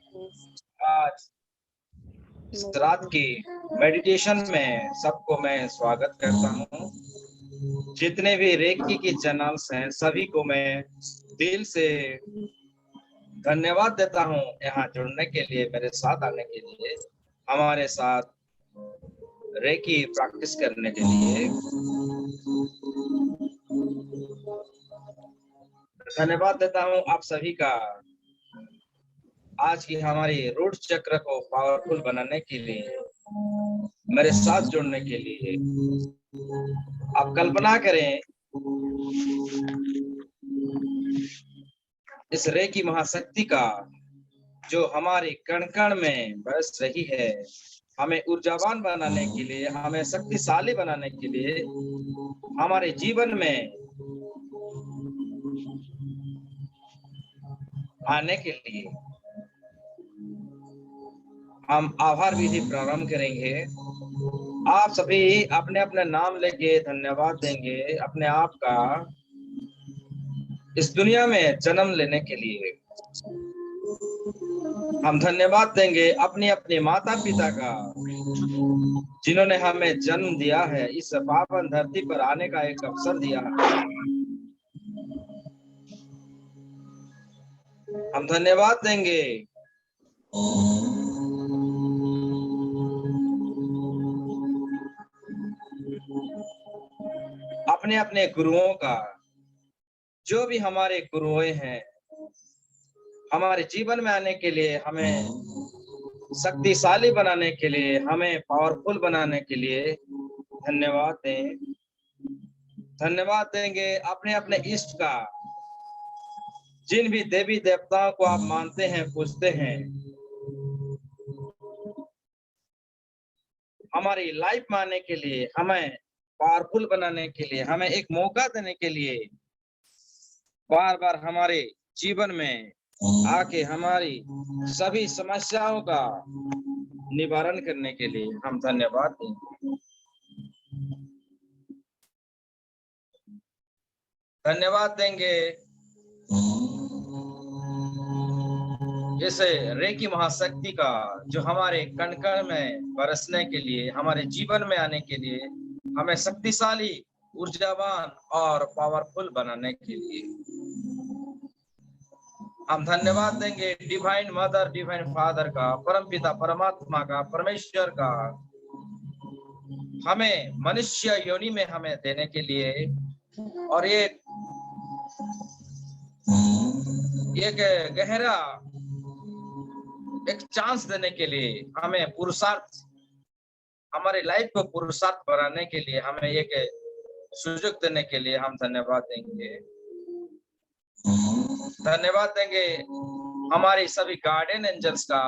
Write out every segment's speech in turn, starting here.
आज इस रात की मेडिटेशन में सबको मैं स्वागत करता हूँ। जितने भी रेकी की चैनल्स हैं सभी को मैं दिल से धन्यवाद देता हूँ यहाँ जुड़ने के लिए, मेरे साथ आने के लिए, हमारे साथ रेकी प्रैक्टिस करने के लिए। धन्यवाद देता हूँ आप सभी का आज की हमारी रूट चक्र को पावरफुल बनाने के लिए, मेरे साथ जुड़ने के लिए। आप कल्पना करें इस रेकी महाशक्ति का जो हमारे कण कण में बरस रही है, हमें ऊर्जावान बनाने के लिए, हमें शक्तिशाली बनाने के लिए, हमारे जीवन में आने के लिए। हम आभार विधि प्रारंभ करेंगे। आप सभी अपने अपने नाम लेके धन्यवाद देंगे अपने आप का इस दुनिया में जन्म लेने के लिए। हम धन्यवाद देंगे अपनी अपनी माता पिता का जिन्होंने हमें जन्म दिया है, इस पावन धरती पर आने का एक अवसर दिया है। हम धन्यवाद देंगे अपने अपने गुरुओं का, जो भी हमारे गुरुएं हैं, हमारे जीवन में आने के लिए, हमें शक्तिशाली बनाने के लिए, हमें पावरफुल बनाने के लिए धन्यवाद दें। धन्यवाद देंगे अपने अपने इष्ट का, जिन भी देवी देवताओं को आप मानते हैं, पूजते हैं, हमारी लाइफ में आने के लिए, हमें पावरफुल बनाने के लिए, हमें एक मौका देने के लिए, बार बार हमारे जीवन में आके हमारी सभी समस्याओं का निवारण करने के लिए हम धन्यवाद देंगे। धन्यवाद देंगे इस रेकी महाशक्ति का जो हमारे कण कण में बरसने के लिए, हमारे जीवन में आने के लिए, हमें शक्तिशाली, ऊर्जावान और पावरफुल बनाने के लिए। हम धन्यवाद देंगे डिवाइन मदर, डिवाइन फादर का, परम पिता परमात्मा का, परमेश्वर का, हमें मनुष्य योनि में हमें देने के लिए और एक गहरा एक चांस देने के लिए, हमें पुरुषार्थ, हमारे लाइफ को पुरुषार्थ बनाने के लिए, हमें एक सुযোগ देने के लिए हम धन्यवाद देंगे। धन्यवाद देंगे हमारे सभी गार्डियन एंजल्स का,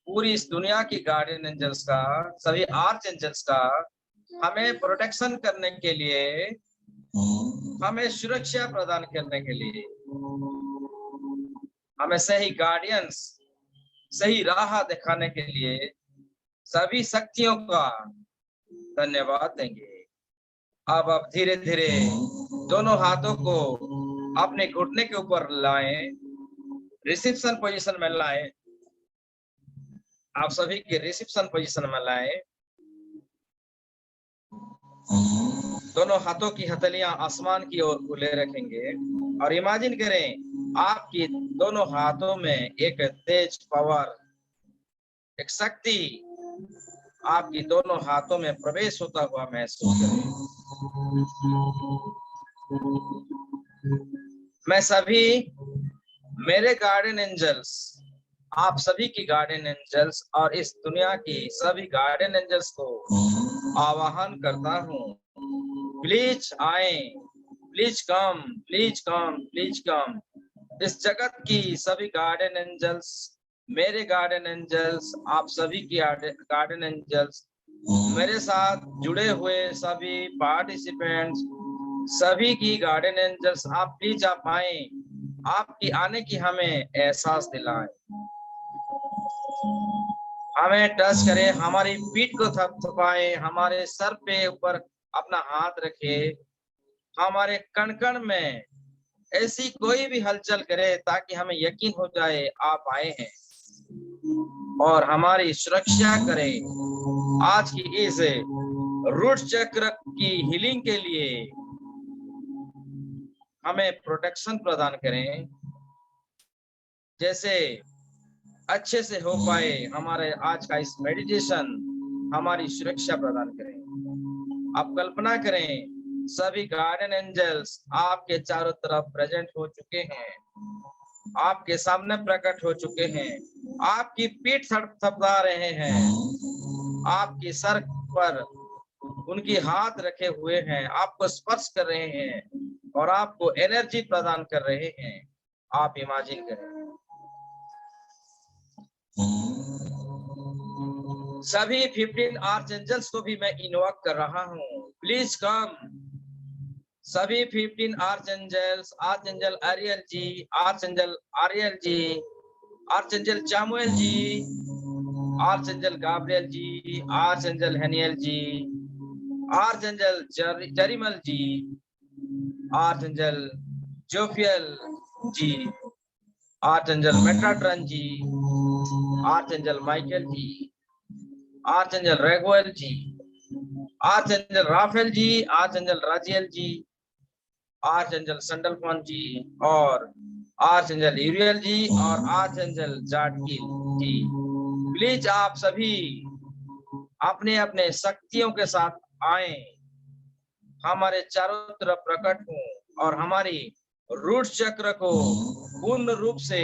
पूरी इस दुनिया की गार्डियन एंजल्स का, सभी आर्च एंजल्स का, हमें प्रोटेक्शन करने के लिए, हमें सुरक्षा प्रदान करने के लिए, हमें सही गार्डियंस, सही राह दिखाने के लिए सभी शक्तियों का धन्यवाद देंगे। अब आप धीरे धीरे दोनों हाथों को अपने घुटने के ऊपर लाएं, रिसेप्शन पोजीशन में लाएं। आप सभी के रिसेप्शन पोजीशन में लाएं। दोनों हाथों की हथेलियां आसमान की ओर खुले रखेंगे और इमेजिन करें आपकी दोनों हाथों में एक तेज पावर, एक शक्ति आपकी दोनों हाथों में प्रवेश होता हुआ महसूस करें। मैं सभी मेरे गार्डियन एंजल्स, आप सभी की गार्डियन एंजल्स और इस दुनिया की सभी गार्डियन एंजल्स को आवाहन करता हूँ, प्लीज आए, please come, please come, please come. इस जगत की सभी गार्डियन एंजल्स, मेरे गार्डियन एंजल्स, आप सभी की गार्डियन एंजल्स, मेरे साथ जुड़े हुए सभी पार्टिसिपेंट्स, सभी की गार्डियन एंजल्स, आप प्लीज आप आए, आपकी आने की हमें एहसास दिलाएं, हमें टच करें, हमारी पीठ को थपथपाएं, हमारे सर पे ऊपर अपना हाथ रखे, हमारे कण कण में ऐसी कोई भी हलचल करे ताकि हमें यकीन हो जाए आप आए हैं और हमारी सुरक्षा करें। आज की इस रूट चक्र की हीलिंग के लिए हमें प्रोटेक्शन प्रदान करें, जैसे अच्छे से हो पाए हमारे आज का इस मेडिटेशन हमारी सुरक्षा प्रदान करें। आप कल्पना करें सभी गार्डन एंजल्स आपके चारों तरफ प्रेजेंट हो चुके हैं, आपके सामने प्रकट हो चुके हैं, आपकी पीठ थपथपा रहे हैं, आपकी सर पर उनकी हाथ रखे हुए हैं, आपको स्पर्श कर रहे हैं और आपको एनर्जी प्रदान कर रहे हैं। आप इमेजिन करें। सभी 15 आर्चएंजल्स को भी मैं इन्वोक कर रहा हूँ। Please come. सभी 15 आर्चएंजल्स, आर्चएंजल एरियल जी, आर्चएंजल आरियल जी, आर्चएंजल चामुएल जी, आर्चएंजल गाब्रियल जी, आर्चएंजल हेनियल जी, आर्चएंजल जरिमल जी, आर्चएंजल जोफियल जी, आर्चएंजल मेटाट्रन जी, आर्चएंजल माइकल जी, आर्चएंजल रेगुएल जी, आर्चएंजल राफेल जी, आर्चएंजल राजियल जी, आर्चएंजल संडलफोन जी और आर्चएंजल यूरियल जी और आर्चएंजल जाटकिल जी। प्लीज आप सभी अपने अपने शक्तियों के साथ आए, हमारे चारों तरफ प्रकट हो और हमारी रूट चक्र को पूर्ण रूप से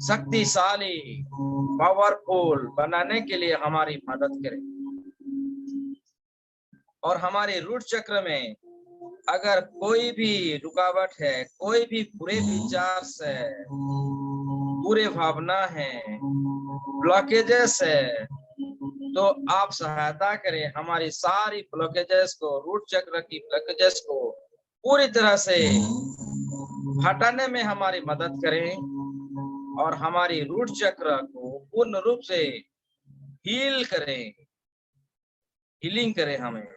शक्तिशाली पावरफुल बनाने के लिए हमारी मदद करें। और हमारे रूट चक्र में अगर कोई भी रुकावट है, कोई भी बुरे विचार है, बुरे भावना है, ब्लॉकेजेस है, तो आप सहायता करें हमारी सारी ब्लॉकेजेस को, रूट चक्र की ब्लॉकेजेस को पूरी तरह से हटाने में हमारी मदद करें और हमारी रूट चक्र को पूर्ण रूप से हील करें, हीलिंग करें हमें।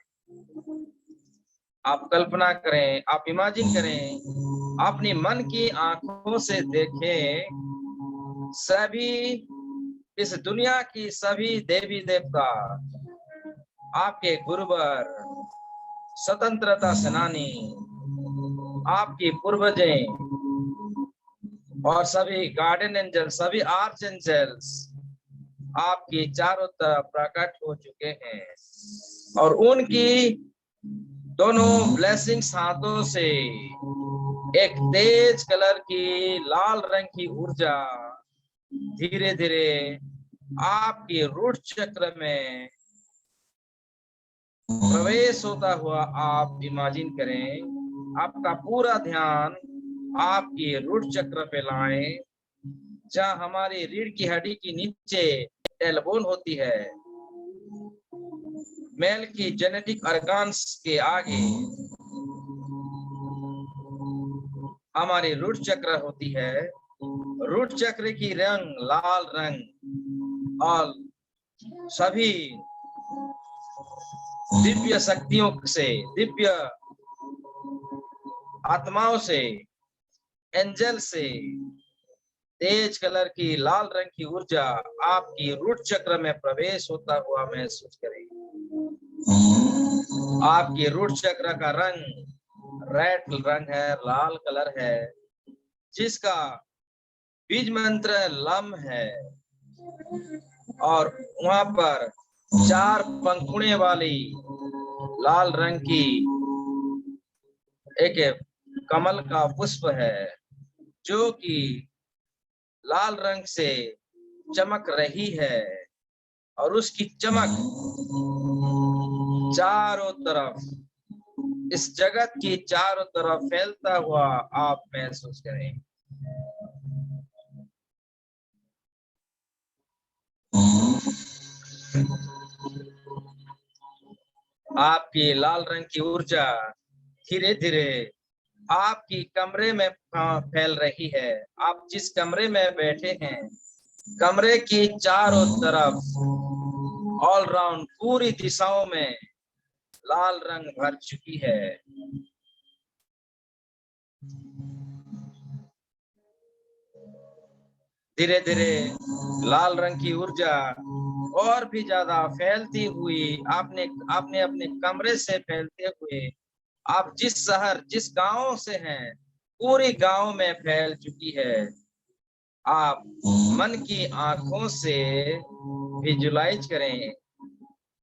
आप कल्पना करें, आप इमेजिन करें, अपनी मन की आंखों से देखें सभी इस दुनिया की सभी देवी देवता, आपके गुरुवर, स्वतंत्रता सेनानी, आपकी पूर्वजें और सभी गार्डन एंजल, सभी आर्च एंजल्स आपकी चारों तरफ प्रकट हो चुके हैं और उनकी दोनों ब्लेसिंग्स हाथों से एक तेज कलर की लाल रंग की ऊर्जा धीरे धीरे आपकी रूट चक्र में प्रवेश होता हुआ आप इमेजिन करें। आपका पूरा ध्यान आपकी रूट चक्र पे लाएं, जहां हमारी रीढ़ की हड्डी के नीचे टेलबोन होती है, मेल की जेनेटिक ऑर्गन्स के आगे हमारी रूट चक्र होती है। रूट चक्र की रंग लाल रंग और सभी दिव्य शक्तियों से, दिव्य आत्माओं से, एंजल से तेज कलर की लाल रंग की ऊर्जा आपकी रूट चक्र में प्रवेश होता हुआ महसूस करें। आपकी रूट चक्र का रंग रेड रंग है, लाल कलर है, जिसका बीज मंत्र लम है और वहां पर 4 पंखुड़े वाली लाल रंग की एक कमल का पुष्प है, जो कि लाल रंग से चमक रही है और उसकी चमक चारों तरफ, इस जगत की चारों तरफ फैलता हुआ आप महसूस करें। आपकी लाल रंग की ऊर्जा धीरे धीरे आपकी कमरे में फैल रही है। आप जिस कमरे में बैठे हैं, कमरे की चारों तरफ ऑल राउंड पूरी दिशाओं में लाल रंग भर चुकी है। धीरे धीरे लाल रंग की ऊर्जा और भी ज्यादा फैलती हुई आपने आपने अपने कमरे से फैलते हुए आप जिस शहर जिस गांव से हैं पूरी गांव में फैल चुकी है। आप मन की आंखों से विजुलाइज करें,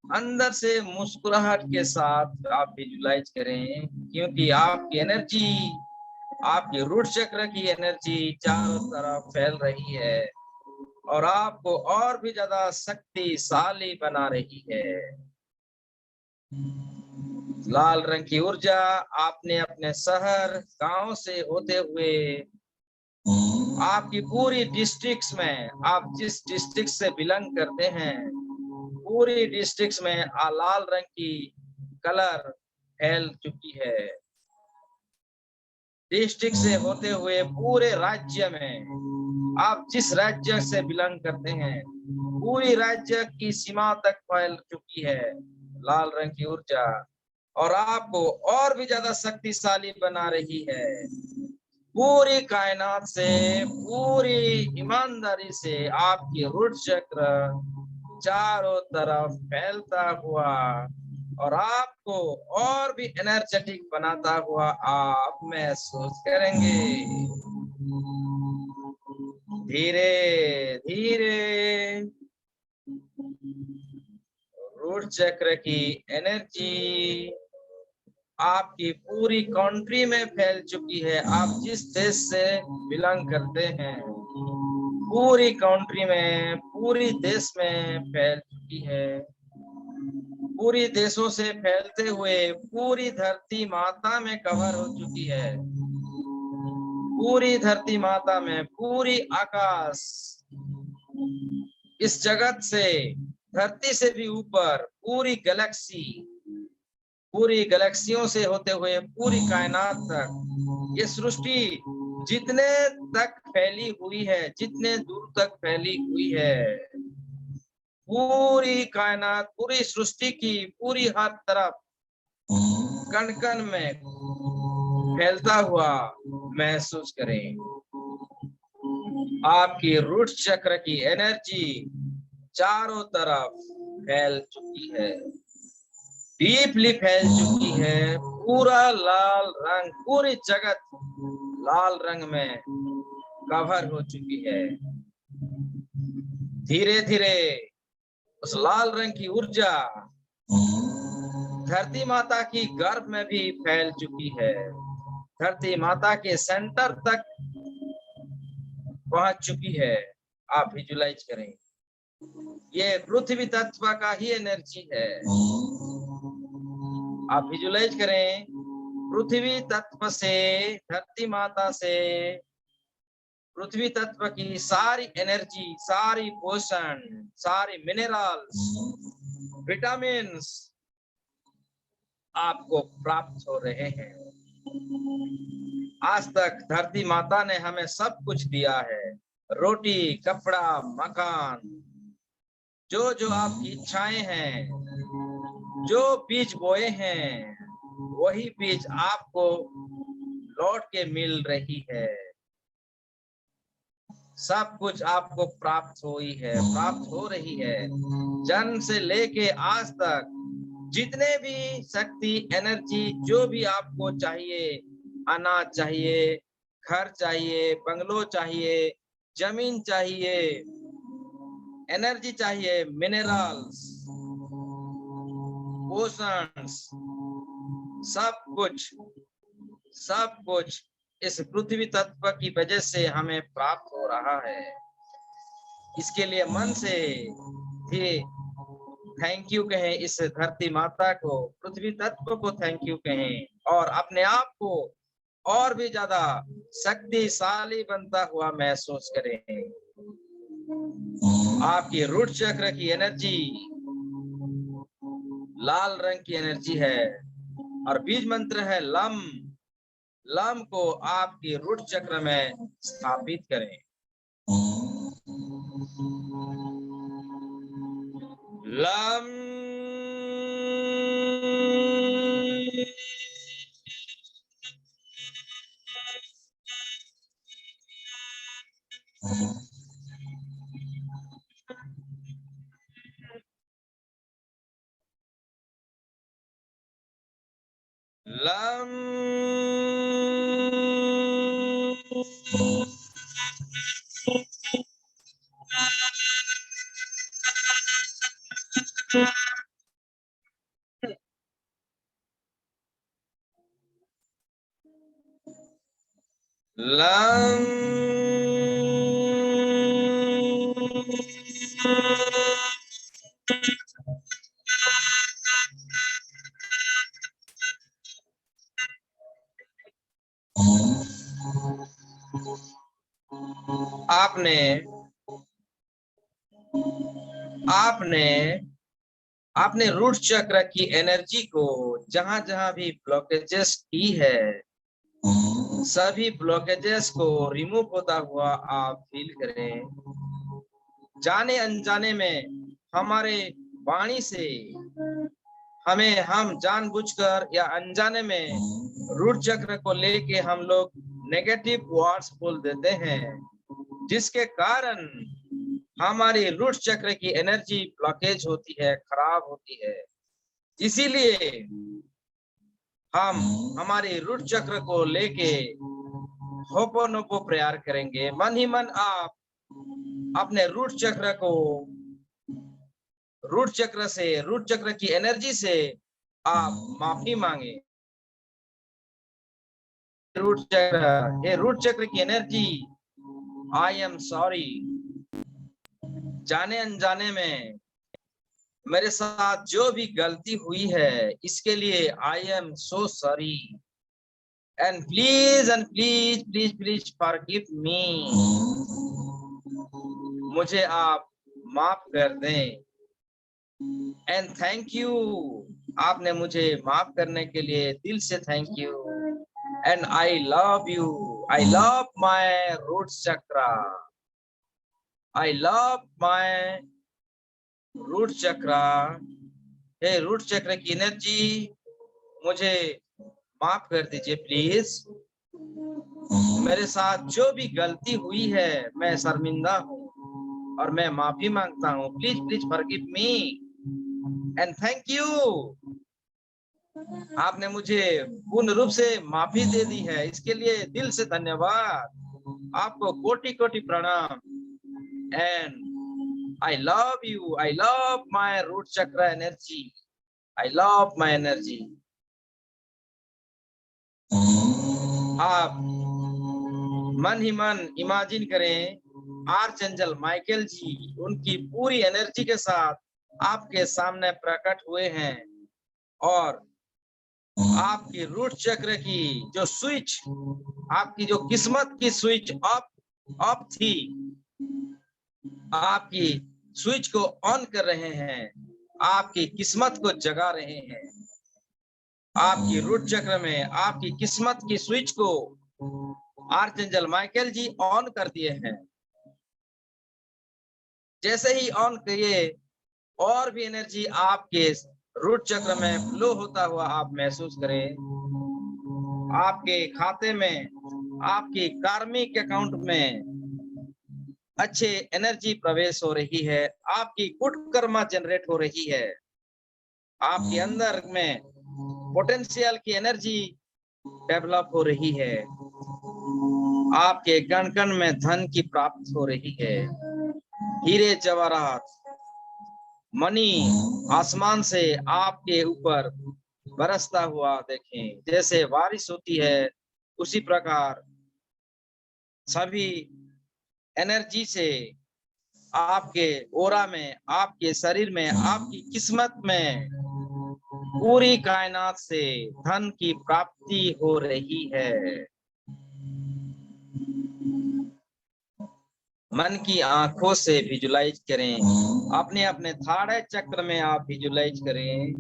अंदर से मुस्कुराहट के साथ आप विजुलाइज करें, क्योंकि आपकी एनर्जी, आपके रूट चक्र की एनर्जी चारों तरफ फैल रही है और आपको और भी ज्यादा शक्तिशाली बना रही है। लाल रंग की ऊर्जा आपने अपने शहर गांव से होते हुए आपकी पूरी डिस्ट्रिक्ट्स में, आप जिस डिस्ट्रिक्ट से बिलोंग करते हैं पूरी डिस्ट्रिक्ट्स में लाल रंग की कलर फैल चुकी है। डिस्ट्रिक्ट से होते हुए पूरे राज्य में, आप जिस राज्य से बिलोंग करते हैं पूरी राज्य की सीमा तक फैल चुकी है लाल रंग की ऊर्जा और आपको और भी ज्यादा शक्तिशाली बना रही है। पूरी कायनात से पूरी ईमानदारी से आपकी रूट चक्र चारों तरफ फैलता हुआ और आपको और भी एनर्जेटिक बनाता हुआ आप महसूस करेंगे। धीरे धीरे रूट चक्र की एनर्जी आपकी पूरी कंट्री में फैल चुकी है। आप जिस देश से बिलोंग करते हैं पूरी कंट्री में, पूरी देश में फैल चुकी है। पूरी देशों से फैलते हुए पूरी धरती माता में कवर हो चुकी है। पूरी धरती माता में, पूरी आकाश, इस जगत से, धरती से भी ऊपर पूरी गैलेक्सी, पूरी गैलेक्सियों से होते हुए पूरी कायनात तक, ये सृष्टि जितने तक फैली हुई है, जितने दूर तक फैली हुई है, पूरी कायनात, पूरी सृष्टि की पूरी हर तरफ कण कण में फैलता हुआ महसूस करें। आपकी रूट चक्र की एनर्जी चारों तरफ फैल चुकी है, डीपली फैल चुकी है। पूरा लाल रंग, पूरी जगत लाल रंग में कवर हो चुकी है। धीरे धीरे उस लाल रंग की ऊर्जा धरती माता की गर्भ में भी फैल चुकी है, धरती माता के सेंटर तक पहुंच चुकी है। आप विजुलाइज करें, ये पृथ्वी तत्व का ही एनर्जी है। आप विजुलाइज करें, पृथ्वी तत्व से, धरती माता से, पृथ्वी तत्व की सारी एनर्जी, सारी पोषण, सारी मिनरल्स, विटामिन्स आपको प्राप्त हो रहे हैं। आज तक धरती माता ने हमें सब कुछ दिया है, रोटी, कपड़ा, मकान, जो जो आपकी इच्छाएं हैं, जो बीज बोए हैं वही बीज आपको लौट के मिल रही है। सब कुछ आपको प्राप्त हुई है, प्राप्त हो रही है। जन्म से लेके आज तक जितने भी शक्ति, एनर्जी, जो भी आपको चाहिए, अनाज चाहिए, घर चाहिए, बंगलो चाहिए, जमीन चाहिए, एनर्जी चाहिए, मिनरल्स, पोषण, सब कुछ इस पृथ्वी तत्व की वजह से हमें प्राप्त हो रहा है। इसके लिए मन से भी थैंक यू कहें, इस धरती माता को, पृथ्वी तत्व को थैंक यू कहें और अपने आप को और भी ज्यादा शक्तिशाली बनता हुआ महसूस करें। आपकी रूट चक्र की एनर्जी लाल रंग की एनर्जी है और बीज मंत्र है लम। लम को आपकी रूट चक्र में स्थापित करें। लम आपने आपने आपने रूट चक्र की एनर्जी को जहां जहां भी ब्लॉकेजेस की है, सभी ब्लॉकेजेस को रिमूव होता हुआ आप फील करें। जाने अनजाने में हमारे वाणी से हम जानबूझकर या अनजाने में रूट चक्र को लेके हम लोग नेगेटिव वर्ड्स बोल देते हैं, जिसके कारण हमारी रूट चक्र की एनर्जी ब्लॉकेज होती है, खराब होती है। इसीलिए हम हमारे रूट चक्र को लेके होपोनोपो प्रयास करेंगे। मन ही मन आप अपने रूट चक्र की एनर्जी से आप माफी मांगे। रूट चक्र की एनर्जी, आई एम सॉरी। जाने अनजाने में मेरे साथ जो भी गलती हुई है, इसके लिए I am so sorry and please please please forgive me. मुझे आप माफ कर दें। एंड थैंक यू, आपने मुझे माफ करने के लिए दिल से thank you. And I love you, I love my root chakra, I love my root चक्र। हे रूट चक्र की एनर्जी, मुझे माफ कर दीजिए प्लीज। मेरे साथ जो भी गलती हुई है, मैं शर्मिंदा हूँ और मैं माफी मांगता हूँ। Please please forgive me and thank you. आपने मुझे पूर्ण रूप से माफी दे दी है, इसके लिए दिल से धन्यवाद। आपको कोटि कोटि प्रणाम। And I love you. I love my root chakra energy. I love my energy. आप मन ही मन इमेजिन करें आर्चएंजल माइकल जी उनकी पूरी एनर्जी के साथ आपके सामने प्रकट हुए हैं और आपकी रूट चक्र की जो स्विच, आपकी जो किस्मत की स्विच ऑफ थी, आपकी स्विच को ऑन कर रहे हैं, आपकी किस्मत को जगा रहे हैं। आपकी रूट चक्र में आपकी किस्मत की स्विच को आर्चएंजल माइकल जी ऑन कर दिए हैं। जैसे ही ऑन किए, और भी एनर्जी आपके रूट चक्र में फ्लो होता हुआ आप महसूस करें। आपके खाते में, आपकी कार्मिक अकाउंट में अच्छे एनर्जी प्रवेश हो रही है, आपकी गुड कर्मा जनरेट हो रही है, आपके अंदर में पोटेंशियल की एनर्जी डेवलप हो रही है, आपके कण कण में धन की प्राप्ति हो रही है। हीरे जवाहरात, मनी आसमान से आपके ऊपर बरसता हुआ देखें। जैसे बारिश होती है, उसी प्रकार सभी एनर्जी से आपके ओरा में, आपके शरीर में, आपकी किस्मत में, पूरी कायनात से धन की प्राप्ति हो रही है। मन की आंखों से विजुलाइज करें, अपने अपने थाड़े चक्र में आप विजुलाइज करें,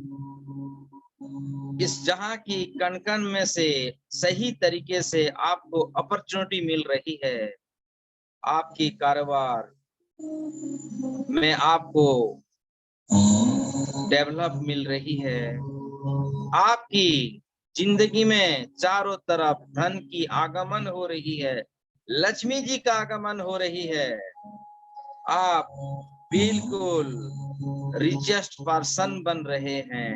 इस जहां की कण कण में से सही तरीके से आपको अपॉर्चुनिटी मिल रही है। आपकी कारोबार में आपको डेवलप मिल रही है। आपकी जिंदगी में चारों तरफ धन की आगमन हो रही है, लक्ष्मी जी का आगमन हो रही है। आप बिल्कुल रिचेस्ट पर्सन बन रहे हैं।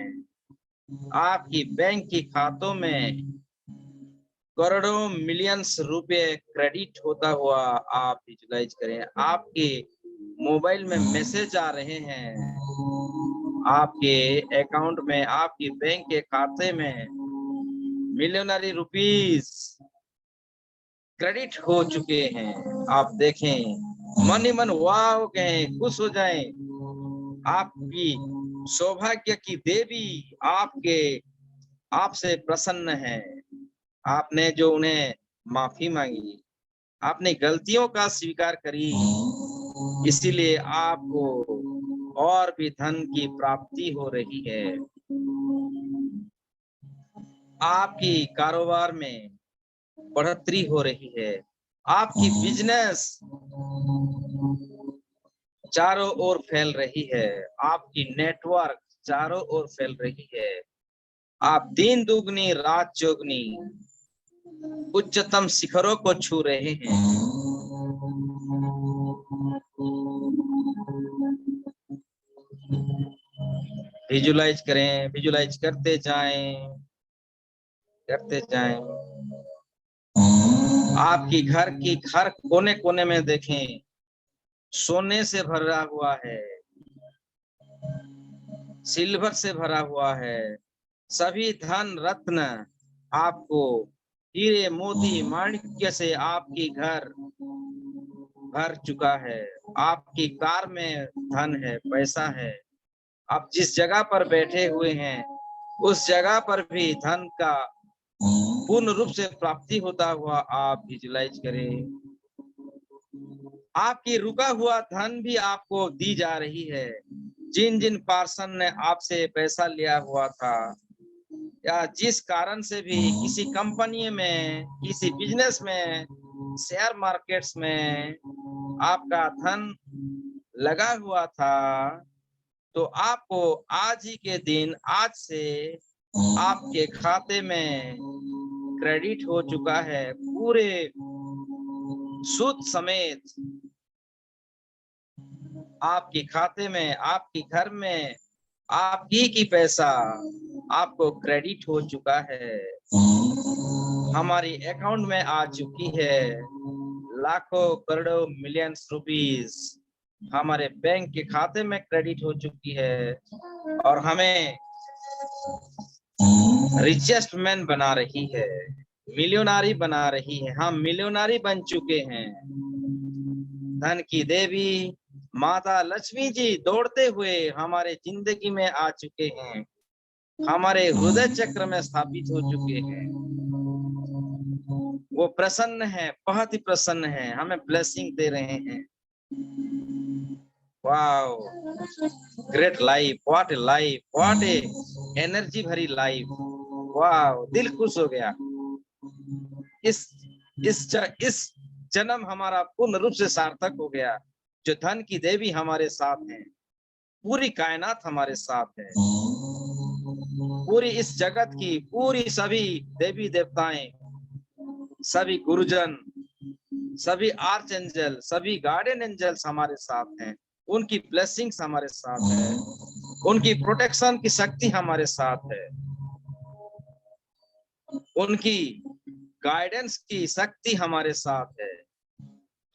आपकी बैंक की खातों में करोड़ों मिलियंस रुपए क्रेडिट होता हुआ आप विजुलाइज करें। आपके मोबाइल में मैसेज आ रहे हैं, आपके अकाउंट में, आपकी बैंक के खाते में मिलियनरी रुपीस क्रेडिट हो चुके हैं। आप देखें, मन ही मन वाह हो गए, खुश हो जाएं। आपकी सौभाग्य की देवी आपसे प्रसन्न है। आपने जो उन्हें माफी मांगी, अपनी गलतियों का स्वीकार करिए, इसीलिए आपको और भी धन की प्राप्ति हो रही है। आपकी कारोबार में बढ़ोतरी हो रही है। आपकी बिजनेस चारों ओर फैल रही है। आपकी नेटवर्क चारों ओर फैल रही है। आप दिन दुगनी रात चौगनी उच्चतम शिखरों को छू रहे हैं। विजुलाइज करें, विजुलाइज करते जाएं, करते जाएं। आपकी घर की हर कोने कोने में देखें, सोने से भरा हुआ है, सिल्वर से भरा हुआ है। सभी धन रत्न आपको हीरे मोती माणिक्य से आपकी घर भर चुका है। आपकी कार में धन है, पैसा है। आप जिस जगह पर बैठे हुए हैं उस जगह पर भी धन का पूर्ण रूप से प्राप्ति होता हुआ आप विजुलाइज करें। आपकी रुका हुआ धन भी आपको दी जा रही है। जिन जिन पार्सन ने आपसे पैसा लिया हुआ था या जिस कारण से भी किसी कंपनी में, किसी बिजनेस में, शेयर मार्केट्स में आपका धन लगा हुआ था, तो आपको आज ही के दिन, आज से आपके खाते में क्रेडिट हो चुका है, पूरे सूद समेत आपके खाते में, आपके घर में आपकी की पैसा आपको क्रेडिट हो चुका है। हमारी अकाउंट में आ चुकी है लाखों करोड़ों मिलियंस रुपीस हमारे बैंक के खाते में क्रेडिट हो चुकी है और हमें रिचेस्ट मैन बना रही है, मिलियनरी बना रही है। हम मिलियनरी बन चुके हैं। धन की देवी माता लक्ष्मी जी दौड़ते हुए हमारे जिंदगी में आ चुके हैं, हमारे हृदय चक्र में स्थापित हो चुके हैं। वो प्रसन्न है, बहुत ही प्रसन्न है, हमें ब्लेसिंग दे रहे हैं। Wow, great life, what A life, what A energy भरी लाइफ। वाओ, दिल खुश हो गया। इस जन्म हमारा पूर्ण रूप से सार्थक हो गया। जो धन की देवी हमारे साथ है, पूरी कायनात हमारे साथ है, पूरी इस जगत की पूरी सभी देवी देवताएं, सभी गुरुजन, सभी आर्च एंजल, सभी गार्डियन एंजल्स हमारे साथ हैं। उनकी ब्लेसिंग्स हमारे साथ है, उनकी प्रोटेक्शन की शक्ति हमारे साथ है, उनकी गाइडेंस की शक्ति हमारे साथ है।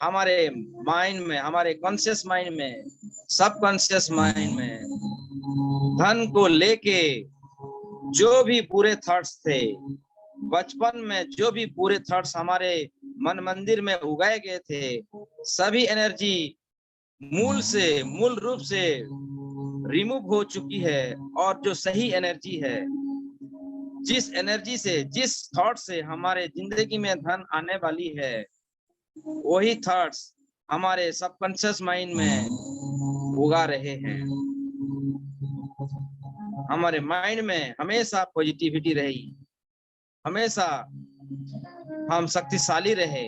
हमारे माइंड में, हमारे कॉन्शियस माइंड में, सब कॉन्शियस माइंड में धन को लेके जो भी बुरे थॉट्स थे, बचपन में जो भी बुरे थॉट्स हमारे मन मंदिर में उगाए गए थे, सभी एनर्जी मूल रूप से रिमूव हो चुकी है। और जो सही एनर्जी है, जिस एनर्जी से, जिस थॉट से हमारे जिंदगी में धन आने वाली है, वही थॉट्स हमारे सबकॉन्शियस माइंड में उगा रहे हैं। हमारे माइंड में हमेशा पॉजिटिविटी रही, हमेशा हम शक्तिशाली रहे,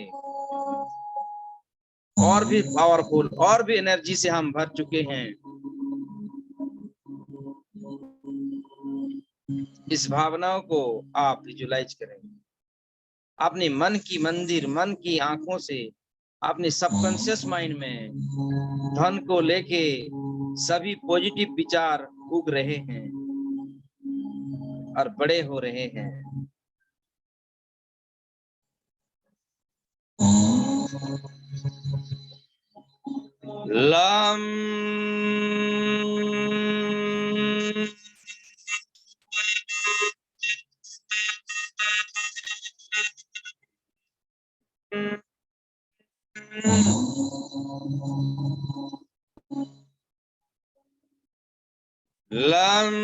और भी पावरफुल, और भी एनर्जी से हम भर चुके हैं। इस भावनाओं को आप विजुलाइज करें अपनी मन की मंदिर, मन की आंखों से, अपनी सबकॉन्शियस माइंड में धन को लेके सभी पॉजिटिव विचार उग रहे हैं और बड़े हो रहे हैं। लम लम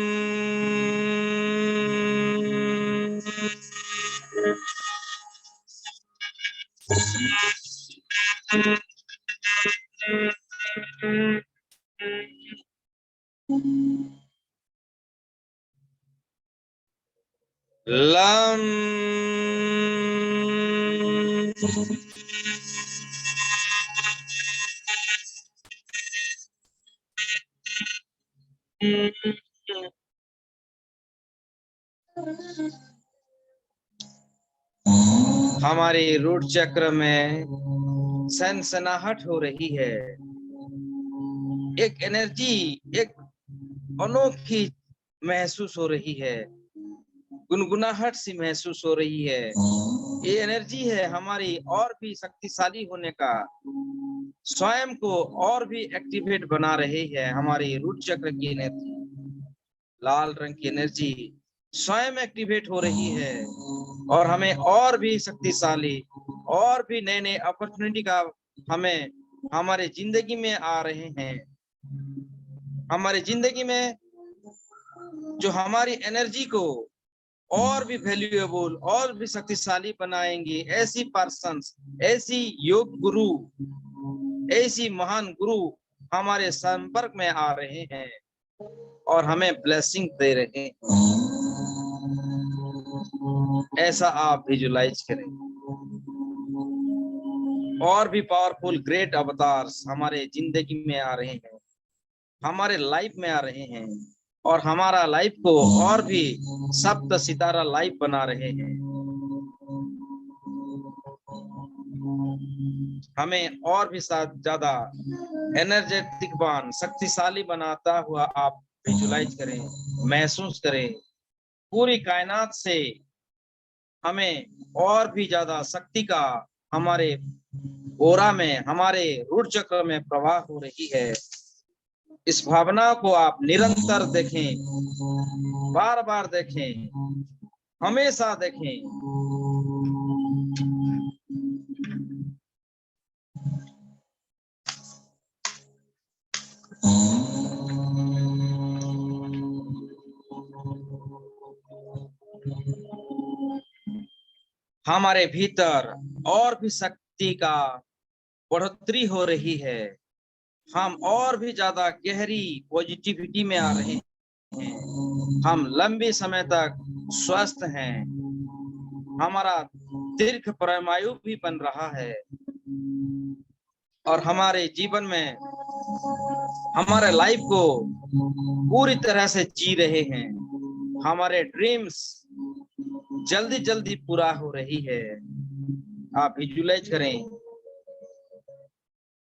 लम हमारे रूट चक्र में सनसनाहट हो रही है, एक एनर्जी, एक अनोखी महसूस हो रही है, गुनगुनाहट सी महसूस हो रही है। ये एनर्जी है हमारी और भी शक्तिशाली होने का, स्वयं को और भी एक्टिवेट बना रही है। हमारी रूट चक्र की एनर्जी, लाल रंग की एनर्जी स्वयं एक्टिवेट हो रही है और हमें और भी शक्तिशाली और भी नए नए अपॉर्चुनिटी का हमें हमारे जिंदगी में आ रहे हैं। हमारी जिंदगी में जो हमारी एनर्जी को और भी वैल्यूएबल और भी शक्तिशाली बनाएंगे, ऐसी पर्सन्स, ऐसी योग गुरु, ऐसी महान गुरु हमारे संपर्क में आ रहे हैं और हमें ब्लेसिंग दे रहे हैं। ऐसा आप विजुलाइज करें। और भी पावरफुल ग्रेट अवतार्स हमारे जिंदगी में आ रहे हैं, हमारे लाइफ में आ रहे हैं और हमारा लाइफ को और भी सप्त सितारा लाइफ बना रहे हैं। हमें और भी ज्यादा एनर्जेटिक बान शक्तिशाली बनाता हुआ आप विजुलाइज करें, महसूस करें। पूरी कायनात से हमें और भी ज्यादा शक्ति का हमारे ओरा में, हमारे रूट चक्र में प्रवाह हो रही है। इस भावना को आप निरंतर देखें, बार बार देखें, हमेशा देखें। हमारे भीतर और भी शक्ति का बढ़ोतरी हो रही है। हम और भी ज्यादा गहरी पॉजिटिविटी में आ रहे हैं। हम लंबे समय तक स्वस्थ हैं। हमारा दीर्घ परमायु भी बन रहा है और हमारे जीवन में हमारे लाइफ को पूरी तरह से जी रहे हैं। हमारे ड्रीम्स जल्दी जल्दी पूरा हो रही है। आप विजुलाइज करें,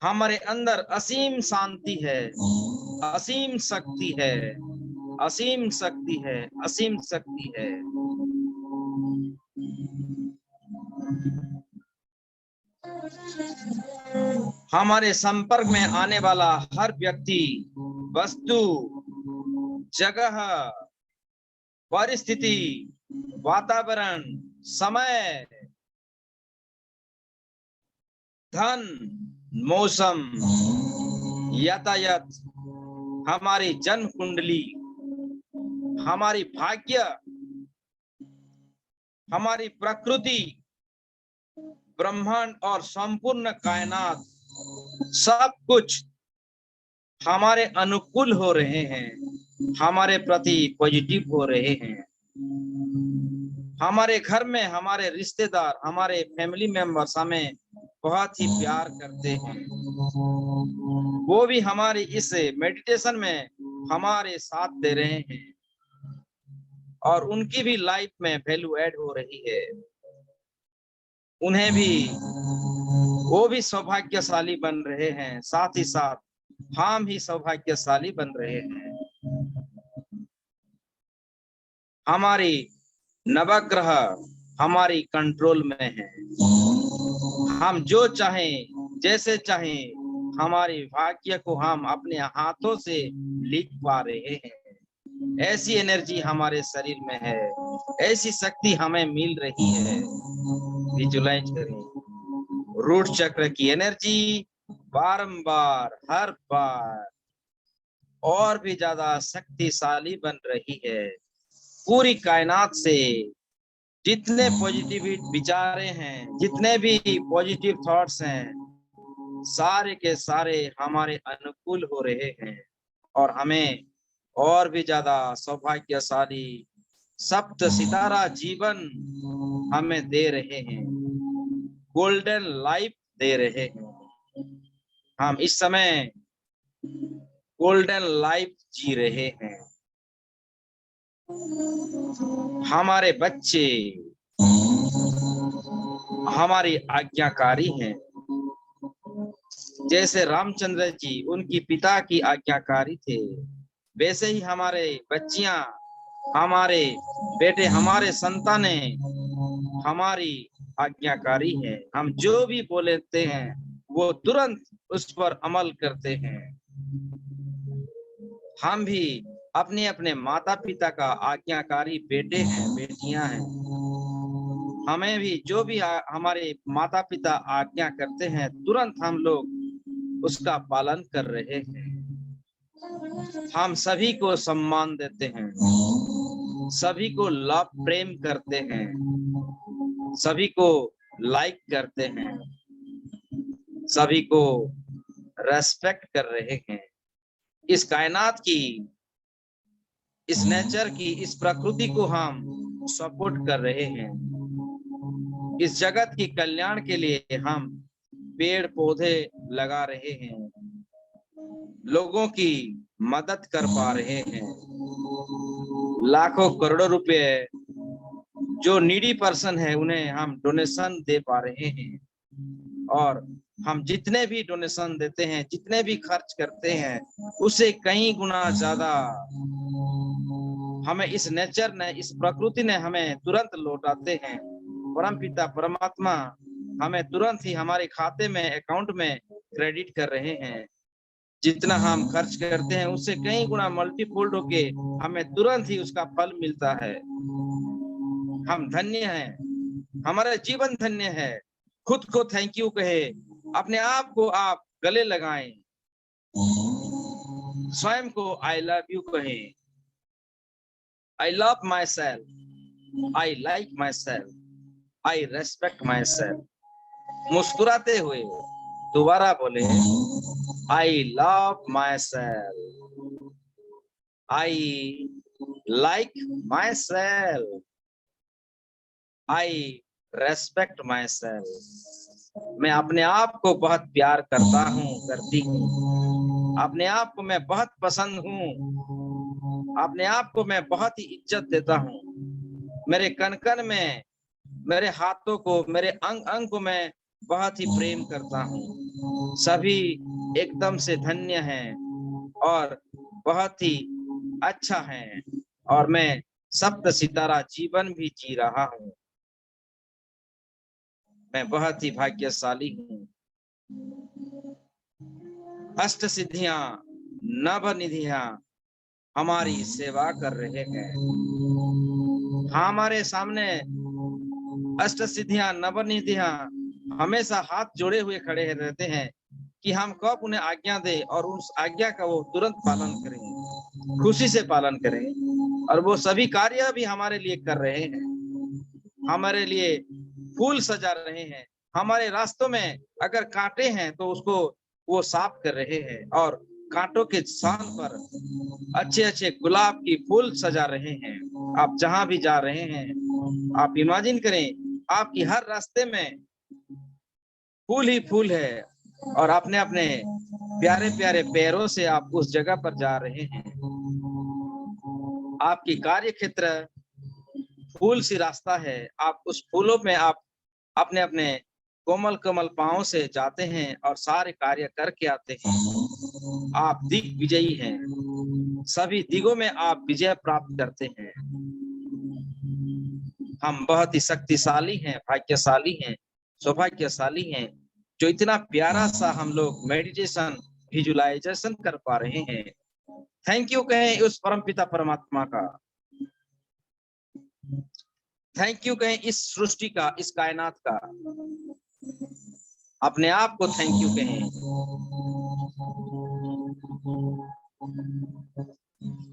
हमारे अंदर असीम शांति है, असीम शक्ति है, असीम शक्ति है, असीम शक्ति है। हमारे संपर्क में आने वाला हर व्यक्ति, वस्तु, जगह, परिस्थिति, वातावरण, समय, धन, मौसम, यातायात, हमारी जन्म कुंडली, हमारी भाग्य, हमारी प्रकृति, ब्रह्मांड और संपूर्ण कायनात, सब कुछ हमारे अनुकूल हो रहे हैं, हमारे प्रति पॉजिटिव हो रहे हैं। हमारे घर में हमारे रिश्तेदार, हमारे फैमिली मेंबर्स हमें बहुत ही प्यार करते हैं। वो भी हमारी इस मेडिटेशन में हमारे साथ दे रहे हैं और उनकी भी लाइफ में वैल्यू ऐड हो रही है। उन्हें भी, वो भी सौभाग्यशाली बन रहे हैं, साथ ही साथ हम ही सौभाग्यशाली बन रहे हैं। हमारी नवग्रह हमारी कंट्रोल में है। हम जो चाहें, जैसे चाहें, हमारी भाग्य को हम अपने हाथों से लिख पा रहे हैं। ऐसी एनर्जी हमारे शरीर में है, ऐसी शक्ति हमें मिल रही है। विजुलाइज करें, रूट चक्र की एनर्जी बारंबार, हर बार और भी ज्यादा शक्तिशाली बन रही है। पूरी कायनात से जितने पॉजिटिव विचारें हैं, जितने भी पॉजिटिव थॉट्स हैं, सारे के सारे हमारे अनुकूल हो रहे हैं और हमें और भी ज्यादा सौभाग्यशाली सप्त सितारा जीवन हमें दे रहे हैं, गोल्डन लाइफ दे रहे हैं। हम इस समय गोल्डन लाइफ जी रहे हैं। हमारे बच्चे हमारी आज्ञाकारी हैं, जैसे रामचंद्र जी उनकी पिता की आज्ञाकारी थे, वैसे ही हमारे बच्चियां, हमारे बेटे, हमारे संतानें हमारी आज्ञाकारी है। हम जो भी बोलते हैं वो तुरंत उस पर अमल करते हैं। हम भी अपने अपने माता पिता का आज्ञाकारी बेटे हैं, बेटियां हैं। हमें भी जो भी हमारे माता पिता आज्ञा करते हैं तुरंत हम लोग उसका पालन कर रहे हैं। हम सभी को सम्मान देते हैं, सभी को लव प्रेम करते हैं, सभी को लाइक करते हैं, सभी को रेस्पेक्ट कर रहे हैं। इस कायनात की, इस नेचर की, इस प्रकृति को हम सपोर्ट कर रहे हैं। इस जगत की कल्याण के लिए हम पेड़ पौधे लगा रहे हैं, लोगों की मदद कर पा रहे हैं। लाखों करोड़ों रुपए जो नीडी पर्सन है उन्हें हम डोनेशन दे पा रहे हैं। और हम जितने भी डोनेशन देते हैं, जितने भी खर्च करते हैं, उससे कई गुना ज्यादा हमें इस नेचर ने, इस प्रकृति ने हमें तुरंत लौटाते हैं। परम पिता परमात्मा हमें तुरंत ही हमारे खाते में, अकाउंट में क्रेडिट कर रहे हैं। जितना हम खर्च करते हैं उससे कई गुना मल्टीपोल्ड होके हमें तुरंत ही उसका फल मिलता है। हम धन्य हैं, हमारा जीवन धन्य है। खुद को थैंक यू कहे, अपने आप को आप गले लगाएं, स्वयं को आई लव यू कहें। I love my self, I like my self, I respect my self. मुस्कुराते हुए दोबारा बोले, I love my self, I like my self, I respect my self. मैं अपने आप को बहुत प्यार करता हूँ, करती हूँ। अपने आप को मैं बहुत पसंद हूँ, अपने आप को मैं बहुत ही इज्जत देता हूँ। मेरे कण कण में, मेरे हाथों को, मेरे अंग अंग को मैं बहुत ही प्रेम करता हूँ। सभी एकदम से धन्य हैं और बहुत ही अच्छा है और मैं सप्त सितारा जीवन भी जी रहा हूँ। मैं बहुत ही भाग्यशाली हूँ। अष्ट सिद्धियां, नव निधियां हमारी सेवा कर रहे हैं। हमारे सामने अष्ट सिद्धियां, नव निधियां हमेशा हाथ जोड़े हुए खड़े रहते हैं कि हम कब उन्हें आज्ञा दे और उस आज्ञा का वो तुरंत पालन करें, खुशी से पालन करें। और वो सभी कार्य भी हमारे लिए कर रहे हैं, हमारे लिए फूल सजा रहे हैं। हमारे रास्तों में अगर कांटे हैं तो उसको वो साफ कर रहे हैं और कांटों के स्थान पर अच्छे अच्छे गुलाब की फूल सजा रहे हैं। आप जहां भी जा रहे हैं, आप इमेजिन करें आपकी हर रास्ते में फूल ही फूल है और अपने अपने प्यारे प्यारे पैरों से आप उस जगह पर जा रहे हैं। आपकी कार्य क्षेत्र फूल सी रास्ता है। आप उस फूलों में आप अपने अपने कोमल कोमल पांव से जाते हैं और सारे कार्य करके आते हैं। आप दिग्विजयी हैं, सभी दिगों में आप विजय प्राप्त करते हैं। हम बहुत ही शक्तिशाली हैं, भाग्यशाली हैं, सौभाग्यशाली हैं जो इतना प्यारा सा हम लोग मेडिटेशन, विजुअलाइजेशन कर पा रहे हैं। थैंक यू कहें उस परमपिता परमात्मा का, थैंक यू कहें इस सृष्टि का, इस कायनात का, अपने आप को थैंक यू कहें।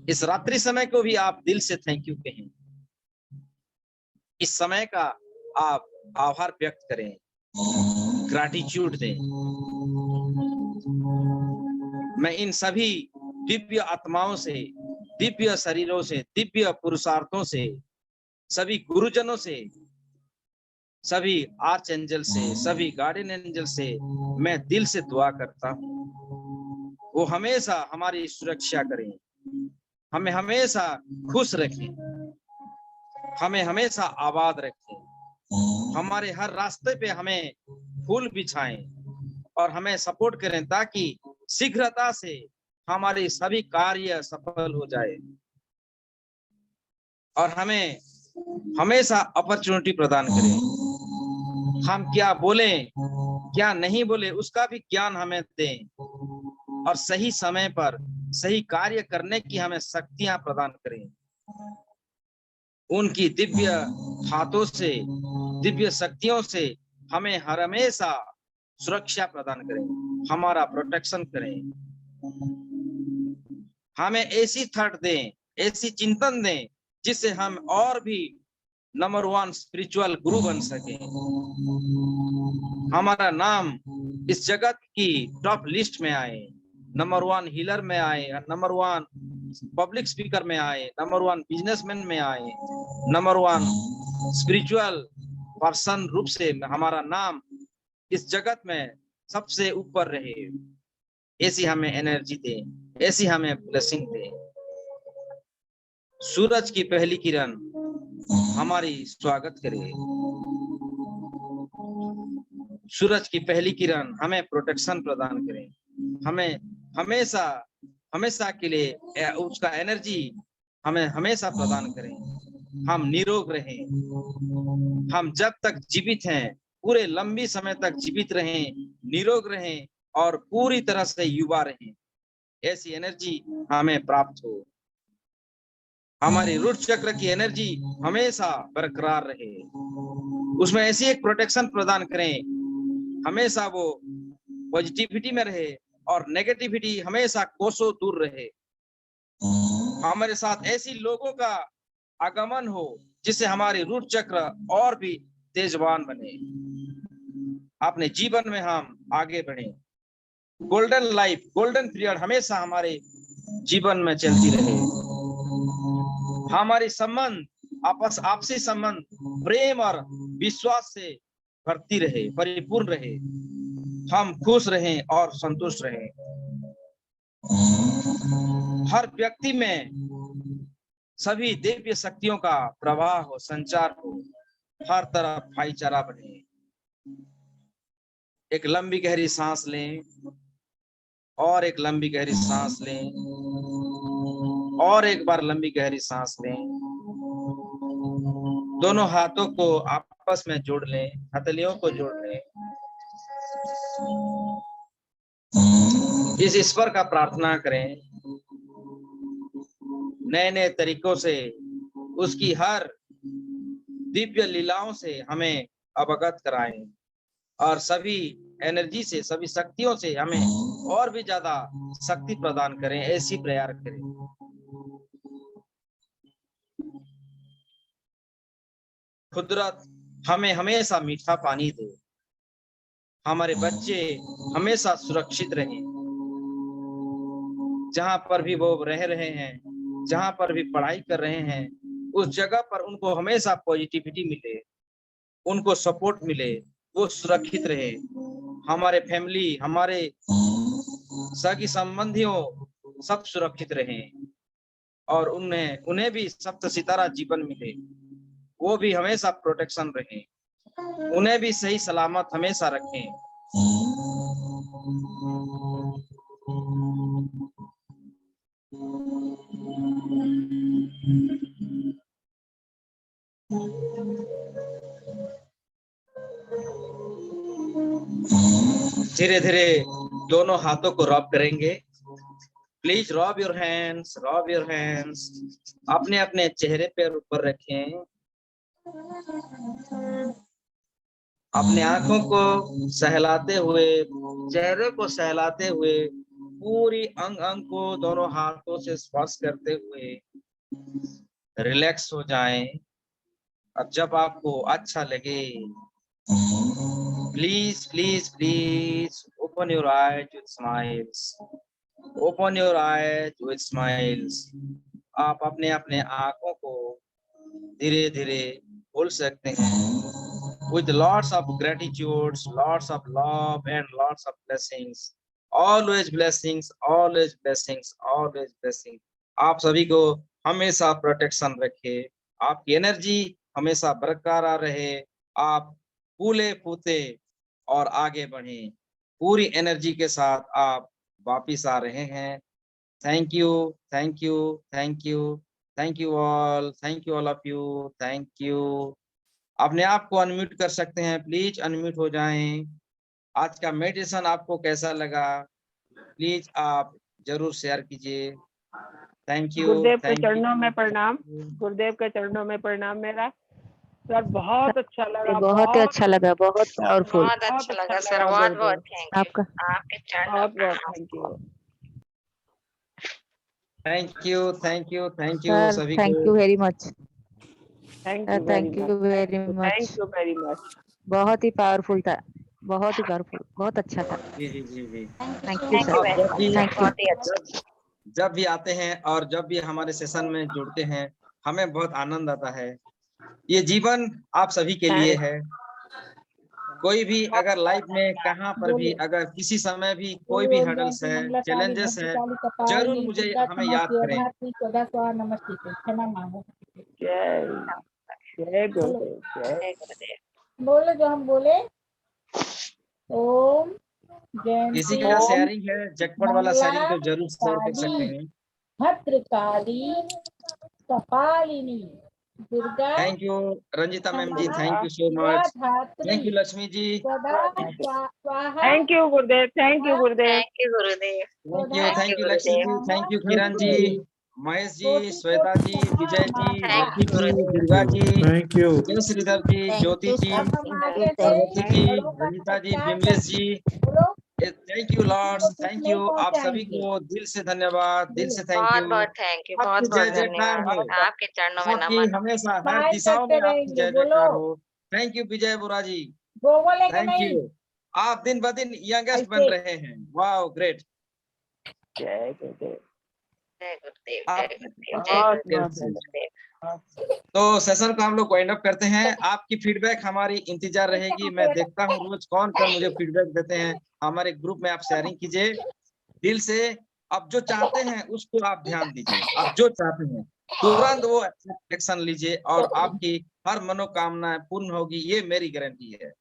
इस रात्रि समय को भी आप दिल से थैंक यू कहें। इस समय का आप आभार व्यक्त करें, ग्रैटिट्यूड दें। मैं इन सभी दिव्य आत्माओं से, दिव्य शरीरों से, दिव्य पुरुषार्थों से, सभी गुरुजनों से, सभी आर्च एंजल से, सभी गार्डियन एंजल से मैं दिल से दुआ करता हूँ, वो हमेशा हमारी सुरक्षा करें, हमें हमेशा खुश रखें, हमें हमेशा आबाद रखें, हमारे हर रास्ते पे हमें फूल बिछाएं और हमें सपोर्ट करें ताकि शीघ्रता से हमारे सभी कार्य सफल हो जाए और हमें हमेशा अपॉर्चुनिटी प्रदान करें। हम क्या बोलें, क्या नहीं बोले, उसका भी ज्ञान हमें दें और सही समय पर सही कार्य करने की हमें शक्तियां प्रदान करें। उनकी दिव्य हाथों से, दिव्य शक्तियों से हमें हर हमेशा सुरक्षा प्रदान करें, हमारा प्रोटेक्शन करें, हमें ऐसी थॉट दें, ऐसी चिंतन दें जिससे हम और भी नंबर 1 स्पिरिचुअल गुरु बन सके, हमारा नाम इस जगत की टॉप लिस्ट में आए, नंबर 1 हीलर में आए, नंबर 1 पब्लिक स्पीकर में आए, नंबर 1 बिजनेसमैन में आए, नंबर 1 स्पिरिचुअल पर्सन रूप से हमारा नाम इस जगत में सबसे ऊपर रहे। ऐसी हमें एनर्जी दे, ऐसी हमें ब्लेसिंग दे। सूरज की पहली किरण हमारी स्वागत करे, सूरज की पहली किरण हमें प्रोटेक्शन प्रदान करे, हमें हमेशा हमेशा के लिए उसका एनर्जी हमें हमेशा प्रदान करें, हम निरोग रहें, हम जब तक जीवित हैं पूरे लंबी समय तक जीवित रहें, निरोग रहें और पूरी तरह से युवा रहें, ऐसी एनर्जी हमें प्राप्त हो। हमारी रूट चक्र की एनर्जी हमेशा बरकरार रहे, उसमें ऐसी एक प्रोटेक्शन प्रदान करें, हमेशा वो पॉजिटिविटी में रहे और नेगेटिविटी हमेशा कोसों दूर रहे। हमारे साथ ऐसी लोगों का आगमन हो जिससे हमारी रूट चक्र और भी तेजवान बने, अपने जीवन में हम आगे बढ़े, गोल्डन लाइफ, गोल्डन पीरियड हमेशा हमारे जीवन में चलती रहे, हमारी संबंध आपसी संबंध प्रेम और विश्वास से भरती रहे, परिपूर्ण रहे, हम खुश रहें और संतुष्ट रहें, हर व्यक्ति में सभी दिव्य शक्तियों का प्रवाह हो, संचार हो, हर तरफ भाईचारा बढ़े। एक लंबी गहरी सांस लें और एक लंबी गहरी सांस लें और एक बार लंबी गहरी सांस लें। दोनों हाथों को आपस में जोड़ लें, हथेलियों को जोड़ लें। इस ईश्वर का प्रार्थना करें, नए नए तरीकों से उसकी हर दिव्य लीलाओं से हमें अवगत कराएं और सभी एनर्जी से, सभी शक्तियों से हमें और भी ज्यादा शक्ति प्रदान करें, ऐसी प्रयास करें। कुदरत हमें हमेशा मीठा पानी दे, हमारे बच्चे हमेशा सुरक्षित रहें, जहां पर भी वो रह रहे हैं, जहां पर भी पढ़ाई कर रहे हैं, उस जगह पर उनको हमेशा पॉजिटिविटी मिले, उनको सपोर्ट मिले, वो सुरक्षित रहे, हमारे फैमिली, हमारे सगी संबंधियों सब सुरक्षित रहें और उन्हें भी सप्त सितारा जीवन मिले, वो भी हमेशा प्रोटेक्शन रहे, उन्हें भी सही सलामत हमेशा रखें। धीरे धीरे दोनों हाथों को रब करेंगे। Please rub your hands, rub your hands. अपने अपने चेहरे पर ऊपर रखें, अपने आंखों को सहलाते हुए, चेहरे को सहलाते हुए, पूरी अंग अंग को दोनों हाथों से स्पर्श करते हुए रिलैक्स हो जाएं। अब जब आपको अच्छा लगे, please please please open your eyes with smiles, open your eyes with smiles. आप अपने अपने आंखों को धीरे धीरे खोल सकते हैं। With lots of gratitudes, lots of love and lots of blessings. Always blessings, always blessings, always blessing. आप सभी को हमेशा प्रोटेक्शन रखे, आपकी एनर्जी हमेशा बरकरार रहे, आप फूले फूटे और आगे बढ़े। पूरी एनर्जी के साथ आप वापिस आ रहे हैं। Thank you, thank you, thank you, thank you all of you, thank you. अपने आप को अनम्यूट कर सकते हैं, प्लीज अनम्यूट हो जाएं। आज का मेडिटेशन आपको कैसा लगा, प्लीज आप जरूर शेयर कीजिए। थैंक यू, गुरुदेव के थैंक चरणों में यू। प्रणाम, गुरुदेव के चरणों में प्रणाम मेरा। सर बहुत अच्छा लगा, बहुत ही अच्छा लगा, बहुत पावरफुल। बहुत अच्छा लगा सर, बहुत बहुत थैंक यू। आपका आपके चरणों बहुत में बहुत thank you thank you, thank you, thank you sir, सभी थैंक को। You very much. Thank sir, you very thank you much, very much. Thank you very much. बहुत ही पावरफुल था, बहुत ही पावरफुल, बहुत अच्छा था। जी जी जी जी। Thank you thank sir, you आप वेरी जब मच भी सर, थैंक यू। बहुत ही अच्छा। जब भी आते हैं और जब भी हमारे सेशन में जुड़ते हैं, हमें बहुत आनंद आता है। ये जीवन आप सभी के लिए है। कोई भी अगर लाइफ में कहाँ पर भी अगर किसी समय भी कोई भी हर्डल्स है, चैलेंजेस है, जरूर मुझे हमें याद करें। क्षमा मांगो। जय जय गुरुदेव, जय जय गुरुदेव। बोलो जो हम बोले। ओम किसी जयंती का शेयरिंग है, जटपट वाला शेयरिंग तो जरूर शेयर कर मंगला सकते हैं। Bhadrakali Kapalini Durga thank you Ranjita ma'am ji, Kshama thank you so Shiva much. Dhatri thank you Lakshmi ji, सदा स्वाहा thank you Gurudev, thank you Gurudev. Thank you Gurudev. Thank you Lakshmi ji, thank you Kiran ji, Mahesh ji, Shweta ji, Vijay ji, thank Riddhi you ji, Gurudev. Durga ji, Thank you. जय श्रीधर जी, थैंक ज्योति यू जी, अब हम आगे से पार्वती जी, बड़ों का रंजिता जी, सत्कार बिमलेश करते जी। हैं। बोलो थैंक यू लॉर्ड्स, किसी को थैंक कुछ यू। नहीं आप सभी पहुंचाएंगे। को दिल से धन्यवाद, दिल से थैंक बहुत यू। बहुत थैंक यू, बहुत आपकी बहुत जय जयकार हो, धन्यवाद। आपके चरणों में आपकी नमन। हमेशा हर स्माइल दिशाओं करते में आपकी रहेंगे। जय बोलो जयकार हो। थैंक यू विजय बोरा जी, वो बोलेंगे थैंक नहीं यू। आप दिन ब दिन यंगेस्ट बन ऐसे। रहे हैं, वाओ ग्रेट। जय गुरुदेव, जय गुरुदेव, आप जय गुरुदेव, जय बहुत गुरुदेव, बहुत जय गुरुदेव। तो सेशन को हम लोग वाइंड अप करते हैं। आपकी फीडबैक हमारी इंतजार रहेगी। मैं देखता हूँ रोज कौन कौन मुझे फीडबैक देते हैं। हमारे ग्रुप में आप शेयरिंग कीजिए दिल से। आप जो चाहते हैं उसको आप ध्यान दीजिए, आप जो चाहते हैं तुरंत वो एक्शन लीजिए और आपकी हर मनोकामना पूर्ण होगी, ये मेरी गारंटी है।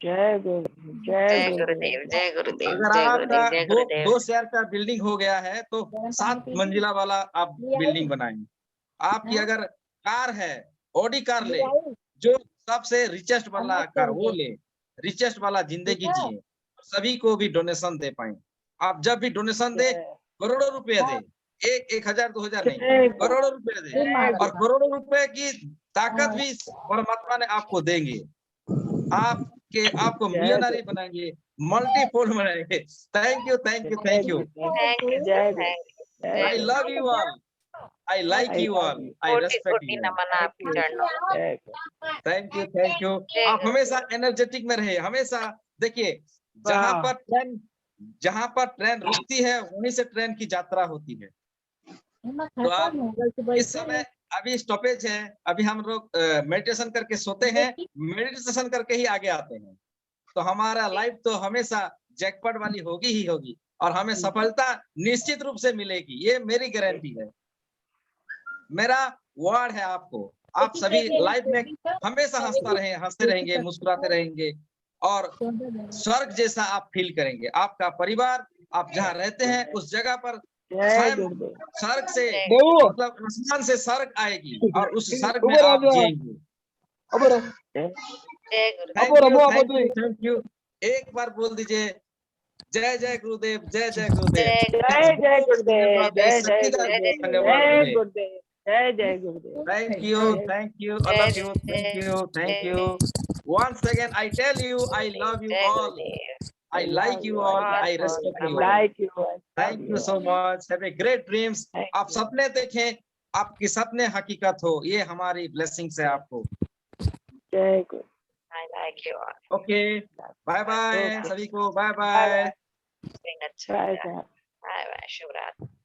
जय गुरुदेव, जय जय गुरुदेव। गुरुदेव, जय गुरुदेव, अगर जय आपका गुरुदेव, जय दो गुरुदेव। दो शेयर का बिल्डिंग हो गया है तो 7 मंजिला वाला आप बिल्डिंग बनाएंगे। आपकी अगर कार है, ऑडी कार ले, जो सबसे रिचेस्ट वाला कार वो ले, रिचेस्ट वाला जिंदगी जिए, सभी को भी डोनेशन दे पाए। आप जब भी डोनेशन दे, करोड़ों रुपए दे, 1,000 2,000 नहीं, जय करोड़ों रुपए दे। और करोड़ों रुपए की ताकत भी परमात्मा ने आपको देंगे। आपको मिलियनरी बनाएंगे, मल्टीपोल बनाएंगे। Thank you, thank you, thank you. Thank you sir, जय थैंक यू, जय आई जय love you all, I like I you love all, you. आई कोटि रेस्पेक्ट कोटि यू। नमन आपके चरणों में। जय थैंक यू, थैंक यू। जय आप गुरुदेव। हमेशा एनर्जेटिक में रहे, हमेशा। देखिए, जहां वाह। पर ट्रेन रुकती है वहीं से ट्रेन की यात्रा होती है। तो आप इस समय अभी स्टॉपेज है, अभी हम लोग मेडिटेशन करके सोते हैं, मेडिटेशन करके ही आगे आते हैं। तो हमारा लाइफ तो हमेशा जैकपॉट वाली होगी ही होगी और हमें सफलता निश्चित रूप से मिलेगी, ये मेरी गारंटी है। मेरा वर्ड है आपको। आप सभी लाइफ में हमेशा हंसते रहेंगे, मुस्कुराते रहेंगे और स्वर्ग जैसा आप फील करेंगे। आपका परिवार, आप जहाँ रहते हैं उस जगह पर जय स्वयं गुरुदेव। स्वर्ग से, जय मतलब आसमान से स्वर्ग आएगी और उस स्वर्ग में आप जिएंगे। जय गुरुदेव। Thank you, thank you, thank you. एक बार बोल दीजिए जय जय गुरुदेव, जय जय गुरुदेव। जय जय जय गुरुदेव, धन्यवाद, जय जय सच्चिदानंद गुरुदेव, धन्यवाद जय मुझे। गुरुदेव, जय जय गुरुदेव। Thank you, all of you, thank you. Once again, I tell you, I love you जय all. Gurudev. I like you all. I respect I you all. like you. Thank you so much. Have a great dreams. Thank आप सपने देखें, आपके सपने हकीकत हो, ये हमारी blessings है आपको। जय गुरु। I like you all. Okay, bye bye Okay. सभी को, bye Bye bye. bye. अच्छा Bye लगा। bye. बाय बाय, शुभ रात्रि।